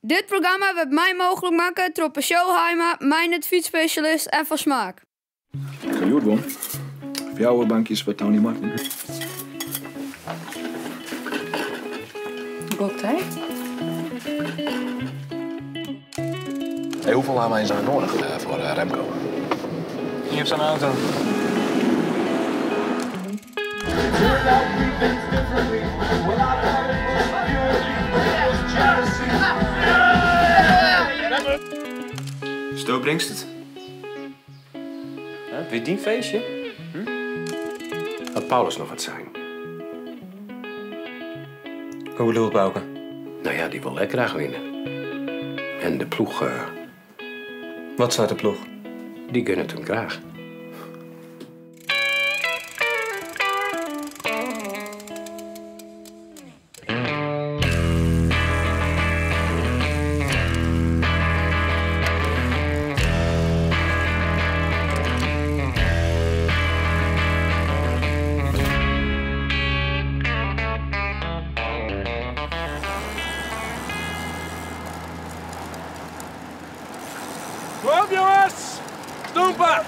Dit programma werd mij mogelijk maken door Showheimer, mijn het fietsspecialist en van Smaak. Goed, Won. Voor jouw bankjes wat Tony Martin. Cocktail. Hey, hoeveel hebben wij zijn nodig voor Remco? Hier heeft zijn auto. Sto brengt het. Ja, weer die feestje? Had Paulus nog wat zijn? Hoe bedoelt Bouke? Nou ja, die wil lekker graag winnen. En de ploeg, Wat staat de ploeg? die gunnen het hem graag. Kom op, jongens! Stoempen!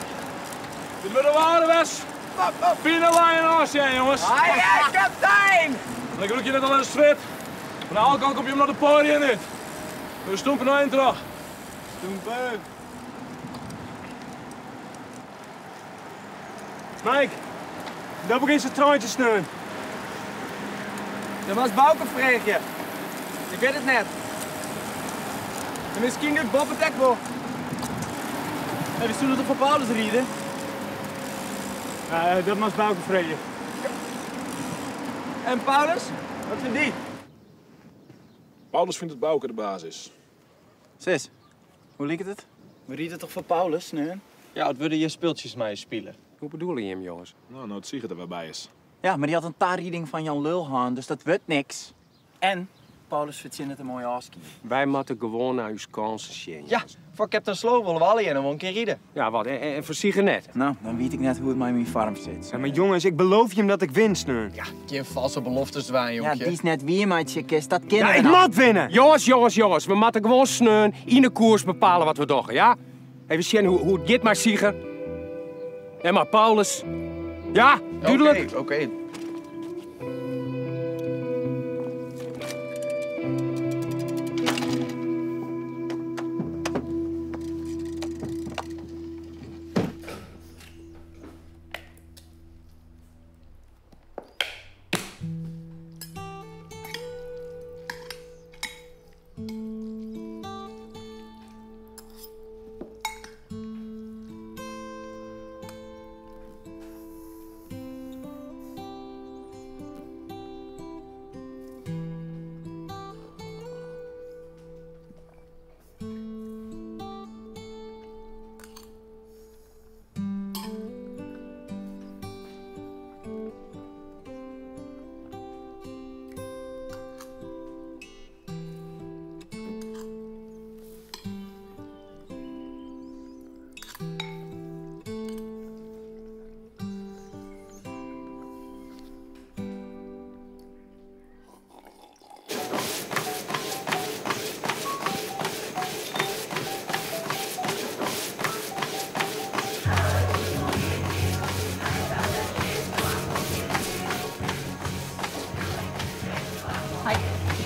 Dit wordt de ouderwets. Pina Lion Os, ja, jongens. Aye, kapitein! Dan roep je net al in de strip. Van de andere kant kom je hem naar de podium in. We stoempen nog één terug. Stoempen. Mike, daar begint zijn trouwtje sneun. Dat was Bouke vreegje. Ik weet het net. En misschien doet Bob het ook wel. En we zullen toch voor Paulus rieden? Dat was Bouke vreden. En Paulus? Wat vindt die? Paulus vindt het Bouke de basis. Sis, hoe liep het? We rieden toch voor Paulus, nee? Ja, het willen je speeltjes mee spelen. Hoe bedoel je hem, jongens? Nou, het zie je er wel bij is. Ja, maar die had een taarrieding van Jan Lulhaan, dus dat wordt niks. En Paulus verzint het een mooie afski. Wij moeten gewoon naar uw kansen zien. Ja, voor Captain Slow willen we alle en dan een keer rieden. Ja, wat? En voor sigaret? Nou, dan weet ik net hoe het met mijn farm zit. Ja, maar jongens, ik beloof je hem dat ik win, Sneur. Ja, Geen valse beloftes dwaan, ja, jonkje. die is net weer, maatje, Kist. Dat kennen Ja, we ik nou. moet winnen! Jongens. We moeten gewoon sneun, in de koers bepalen wat we doen, ja? Even zien hoe het gaat maar Sieger. En maar Paulus. Ja, duidelijk. Oké.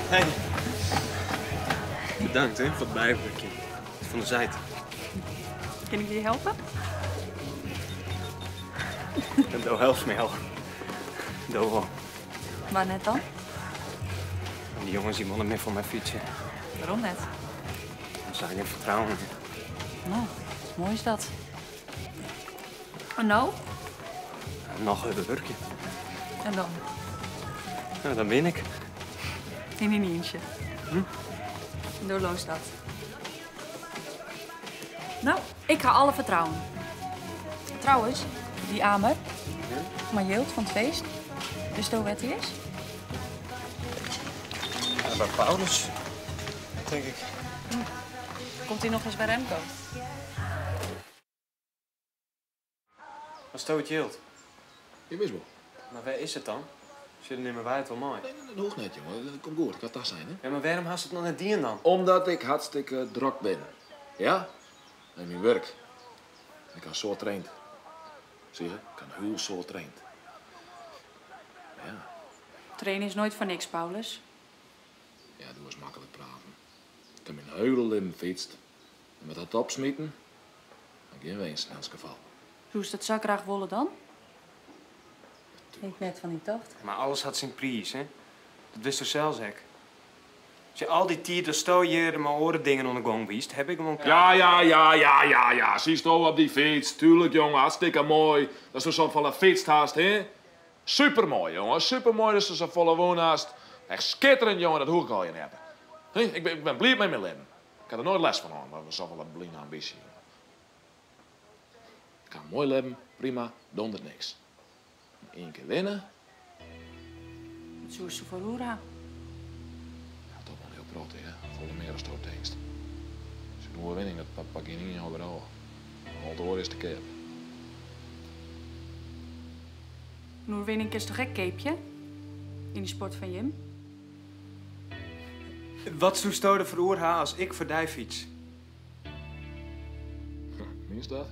Hey. Bedankt hè, voor het bijblikje. Van de zijde. Kan ik je helpen? En doe helft me helpen. Doe wel. Waar net dan? Die jongens die willen meer van mijn fietsen. Waarom net? Dan zijn geen vertrouwen meer. Nou, mooi is dat. En nou? En nog even werkje. En dan? Nou, dan win ik. In een eentje. Doorloos dat. Nou, ik ga alle vertrouwen. Trouwens, die Amer, maar Jeelt van het feest, dus de wet is? Ja, bij Paulus, denk ik. Komt hij nog eens bij Remco? Wat stoot je hield? Je wist wel. Maar waar is het dan? Zitten nemen wij het wel mooi. Nee, dat hoeft niet, jongen. Dat komt goed. Ik had dat zijn, hè? Ja, maar waarom haast het nog net die dan? Omdat ik hartstikke druk ben. Ja? En mijn werk. Ik kan zo traind. Zie je? Ik kan heel zo traind. Ja. Trainen is nooit voor niks, Paulus. Ja, doe eens makkelijk praten. Ik heb mijn hele leven fietst. En met dat opsmieten, dan geen winst in elk geval. Hoe is dat zo graag willen dan? Ik net van die tocht. Maar alles had zijn prijs, hè? Dat wist er zelfs ik. Als je al die tijd sto je maar oren dingen onder gang wiest, heb ik hem een Ja. Zie je op die fiets. Tuurlijk, jongen. Hartstikke mooi. Dat is zo van een fiets haast, hè? Supermooi, jongen. Supermooi dat ze zo volle woonhaast. Echt schitterend, jongen. Dat hoef ik al in hebben. Hey, ik ben blij met mijn leven. Ik had er nooit les van aan, maar we zijn wel een blinde ambitie. Ik kan mooi leven, prima, dondert niks. Eén keer winnen, Zo is ze voor Oera. ja, toch wel heel proot, hè? Volle meer als doodtekst. Als ik een winning, dat pak je niet in overal. Al te horen is de keer. Noor winning is toch gek, keepje? In die sport van Jim. Wat zou stoden voor oerha als ik voor die fiets? Wie is dat?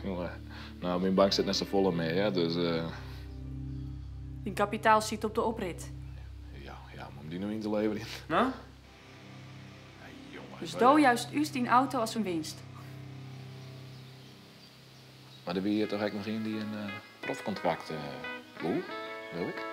Jongen, nou, mijn bank zit net zo vol mee, hè? Dus, Die kapitaal zit op de oprit. ja, maar om die nu in te leveren. Nou? Nee, jongen. Dus doe juist u die auto als een winst. Maar er wie je toch eigenlijk nog in die een profcontract, hoe? Wil ik?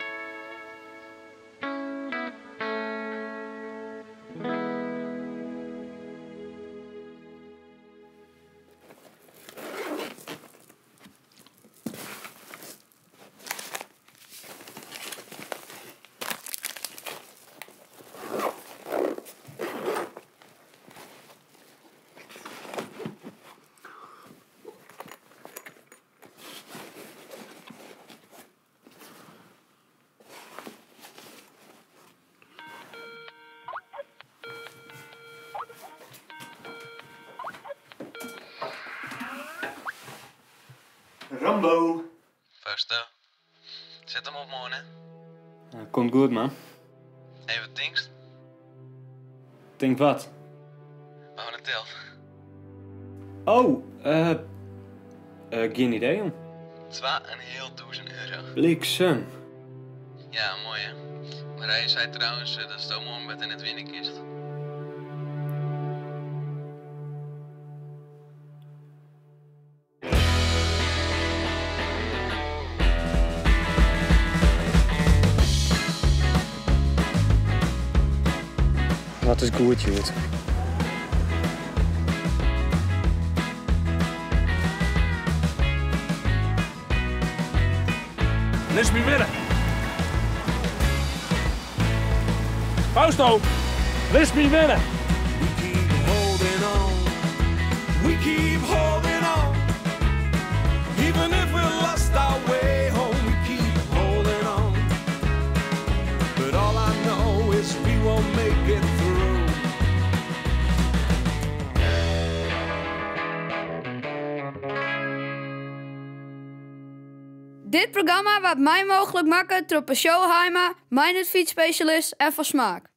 Rambo! Vusto. Zet hem op, man, hè. Ja, komt goed, man. Even dingst. Denk wat? Waar we het telt. Oh, geen idee, jong. 2.500 euro. Bliksem. Ja, mooi, hè. Maar hij zei trouwens dat het zo mooi met in het winnenkist. Wat is goed, Joet? Lis me winnen. Fausto, lis me winnen. We keep holding on. We keep holding on. Even if we lost our way home, we keep holding on. But all I know is we won't make it through. Dit programma wordt mij mogelijk maken door Peugeot Heima, mijn fietsspecialist en van Smaak.